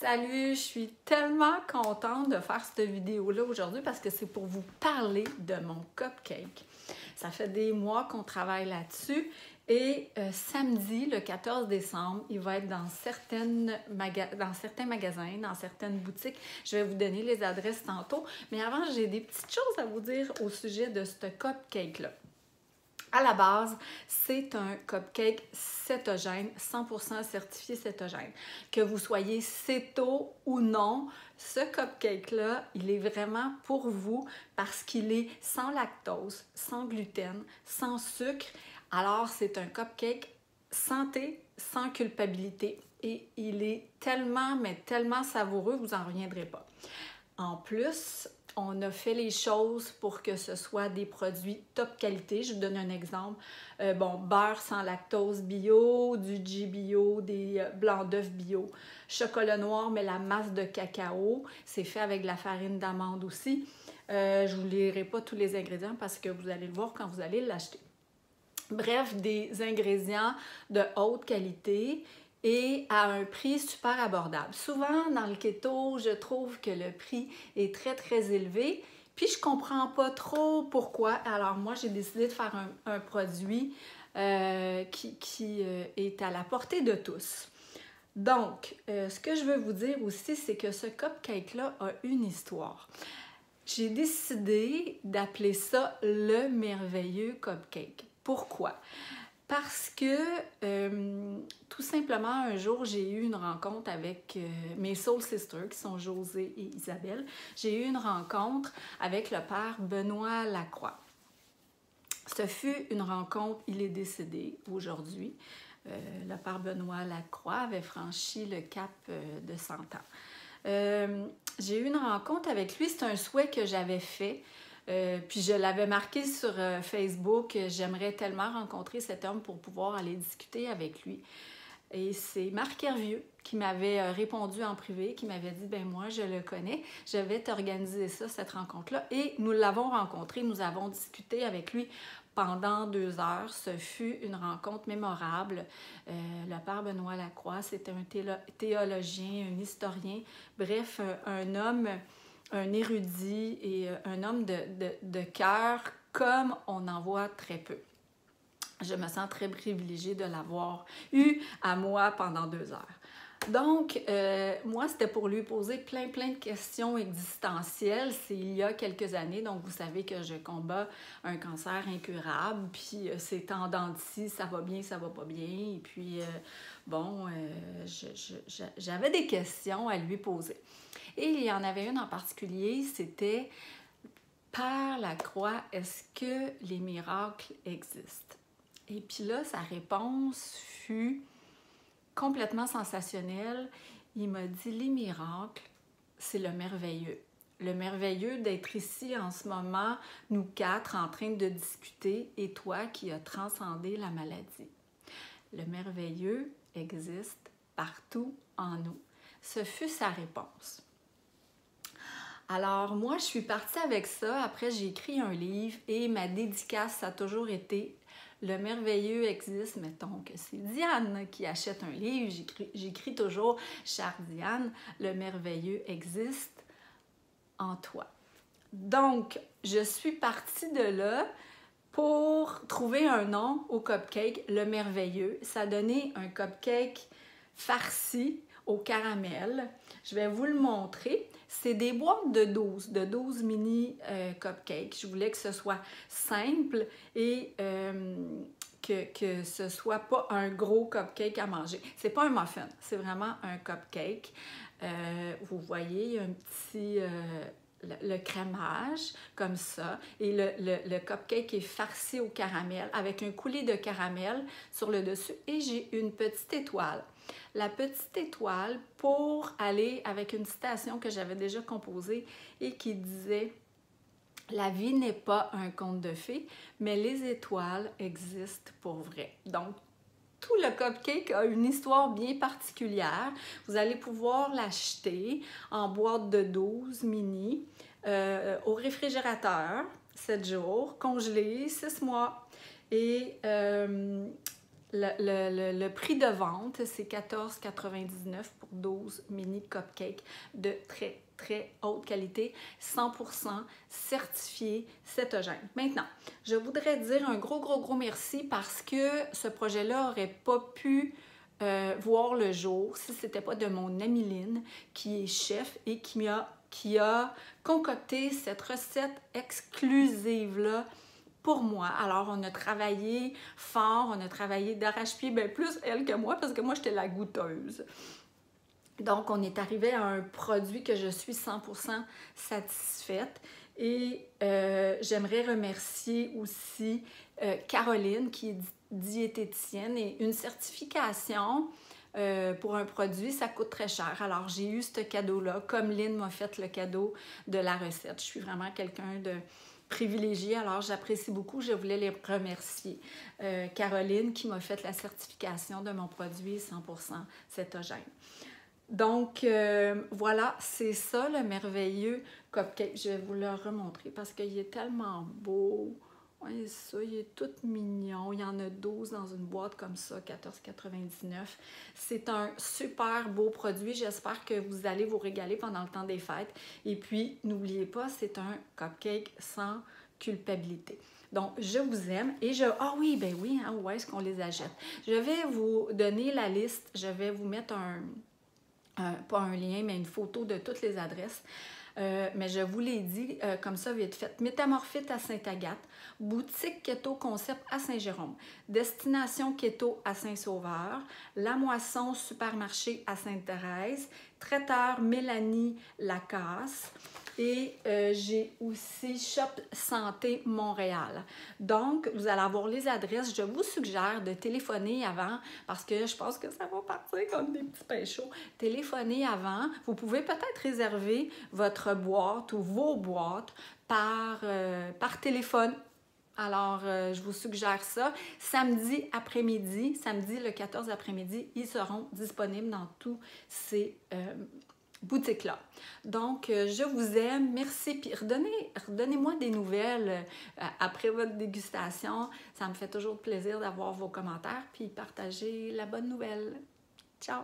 Salut, je suis tellement contente de faire cette vidéo-là aujourd'hui parce que c'est pour vous parler de mon cupcake. Ça fait des mois qu'on travaille là-dessus et samedi, le 14 décembre, il va être dans certains magasins, dans certaines boutiques. Je vais vous donner les adresses tantôt, mais avant, j'ai des petites choses à vous dire au sujet de ce cupcake-là. À la base, c'est un cupcake cétogène, 100% certifié cétogène. Que vous soyez céto ou non, ce cupcake-là, il est vraiment pour vous parce qu'il est sans lactose, sans gluten, sans sucre. Alors, c'est un cupcake santé, sans culpabilité et il est tellement, mais tellement savoureux, vous n'en reviendrez pas. En plus, on a fait les choses pour que ce soit des produits top qualité. Je vous donne un exemple. Beurre sans lactose bio, du ghee bio, des blancs d'œufs bio, chocolat noir, mais la masse de cacao. C'est fait avec de la farine d'amande aussi. Je ne vous lirai pas tous les ingrédients parce que vous allez le voir quand vous allez l'acheter. Bref, des ingrédients de haute qualité et à un prix super abordable. Souvent, dans le keto, je trouve que le prix est très élevé, puis je comprends pas trop pourquoi. Alors moi, j'ai décidé de faire un produit qui est à la portée de tous. Donc, ce que je veux vous dire aussi, c'est que ce cupcake-là a une histoire. J'ai décidé d'appeler ça le merveilleux cupcake. Pourquoi? Parce que tout simplement, un jour, j'ai eu une rencontre avec mes Soul Sisters, qui sont Josée et Isabelle. J'ai eu une rencontre avec le père Benoît Lacroix. Ce fut une rencontre, il est décédé aujourd'hui. Le père Benoît Lacroix avait franchi le cap de 100 ans. J'ai eu une rencontre avec lui, c'est un souhait que j'avais fait. Puis je l'avais marqué sur Facebook, j'aimerais tellement rencontrer cet homme pour pouvoir aller discuter avec lui. Et c'est Marc Hervieux qui m'avait répondu en privé, qui m'avait dit « ben moi, je le connais, je vais t'organiser ça, cette rencontre-là. » Et nous l'avons rencontré, nous avons discuté avec lui pendant 2 heures. Ce fut une rencontre mémorable. Le père Benoît Lacroix, c'était un théologien, un historien, bref, un homme, un érudit et un homme de cœur comme on en voit très peu. Je me sens très privilégiée de l'avoir eu à moi pendant 2 heures. Donc, moi, c'était pour lui poser plein de questions existentielles. C'est il y a quelques années, donc vous savez que je combats un cancer incurable, puis c'est en dents de scie, ça va bien, ça va pas bien, et puis, j'avais des questions à lui poser. Et il y en avait une en particulier, c'était « Père Lacroix, est-ce que les miracles existent? » Et puis là, sa réponse fut complètement sensationnelle. Il m'a dit « Les miracles, c'est le merveilleux. Le merveilleux d'être ici en ce moment, nous 4, en train de discuter, et toi qui as transcendé la maladie. Le merveilleux existe partout en nous. » Ce fut sa réponse. Alors, moi, je suis partie avec ça. Après, j'ai écrit un livre et ma dédicace, ça a toujours été « Le merveilleux existe ». Mettons que c'est Diane qui achète un livre. J'écris toujours « Chère Diane, le merveilleux existe en toi ». Donc, je suis partie de là pour trouver un nom au cupcake, le merveilleux. Ça a donné un cupcake farci au caramel. Je vais vous le montrer. C'est des boîtes de 12 mini cupcakes. Je voulais que ce soit simple et que ce soit pas un gros cupcake à manger. C'est pas un muffin, c'est vraiment un cupcake. Vous voyez, il y a un petit... le crémage, comme ça, et le cupcake est farci au caramel avec un coulis de caramel sur le dessus et j'ai une petite étoile. La petite étoile pour aller avec une citation que j'avais déjà composée et qui disait « La vie n'est pas un conte de fées, mais les étoiles existent pour vrai. » Donc, tout le cupcake a une histoire bien particulière. Vous allez pouvoir l'acheter en boîte de 12 mini au réfrigérateur, 7 jours, congelé, 6 mois. Et Le prix de vente, c'est 14,99 pour 12 mini cupcakes de très, très haute qualité, 100% certifié cétogène. Maintenant, je voudrais dire un gros merci parce que ce projet-là n'aurait pas pu voir le jour si ce n'était pas de mon amie Lynn, qui est chef et qui a concocté cette recette exclusive-là pour moi. Alors, on a travaillé fort, on a travaillé d'arrache-pied, bien plus elle que moi, parce que moi, j'étais la goûteuse. Donc, on est arrivé à un produit que je suis 100% satisfaite. Et j'aimerais remercier aussi Caroline, qui est diététicienne, et une certification pour un produit, ça coûte très cher. Alors, j'ai eu ce cadeau-là, comme Lynn m'a fait le cadeau de la recette. Je suis vraiment quelqu'un de privilégié, alors j'apprécie beaucoup, je voulais les remercier. Caroline qui m'a fait la certification de mon produit 100% cétogène. Donc, voilà, c'est ça le merveilleux cupcake. Je vais vous le remontrer parce qu'il est tellement beau. Oui, ça, il est tout mignon. Il y en a 12 dans une boîte comme ça, 14,99. C'est un super beau produit. J'espère que vous allez vous régaler pendant le temps des fêtes. Et puis, n'oubliez pas, c'est un cupcake sans culpabilité. Donc, je vous aime et ah oui, ben oui, hein, où est-ce qu'on les achète? Je vais vous donner la liste. Je vais vous mettre pas un lien, mais une photo de toutes les adresses. Mais je vous l'ai dit, comme ça, vite fait. Métamorphite à Sainte-Agathe, Boutique Keto Concept à Saint-Jérôme, Destination Keto à Saint-Sauveur, La Moisson Supermarché à Sainte-Thérèse, Traiteur Mélanie Lacasse et j'ai aussi Shop Santé Montréal. Donc, vous allez avoir les adresses. Je vous suggère de téléphoner avant parce que je pense que ça va partir comme des petits pains chauds. Téléphonez avant. Vous pouvez peut-être réserver votre boîte ou vos boîtes par téléphone. Alors, je vous suggère ça. Samedi après-midi, samedi le 14 après-midi, ils seront disponibles dans tous ces boutique-là. Donc, je vous aime. Merci. Puis, redonnez-moi des nouvelles après votre dégustation. Ça me fait toujours plaisir d'avoir vos commentaires. Puis, partagez la bonne nouvelle. Ciao!